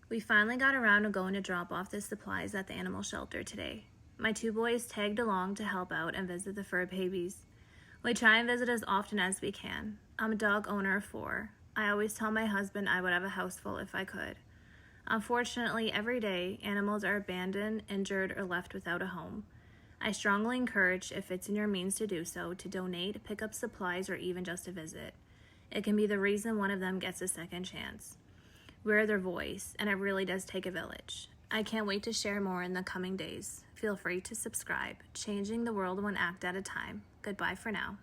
We finally got around to going to drop off the supplies at the animal shelter today. My two boys tagged along to help out and visit the fur babies. We try and visit as often as we can. I'm a dog owner of 4. I always tell my husband I would have a house full if I could. Unfortunately, every day, animals are abandoned, injured, or left without a home. I strongly encourage, if it's in your means to do so, to donate, pick up supplies, or even just a visit. It can be the reason one of them gets a second chance. We're their voice, and it really does take a village. I can't wait to share more in the coming days. Feel free to subscribe. Changing the world one act at a time. Goodbye for now.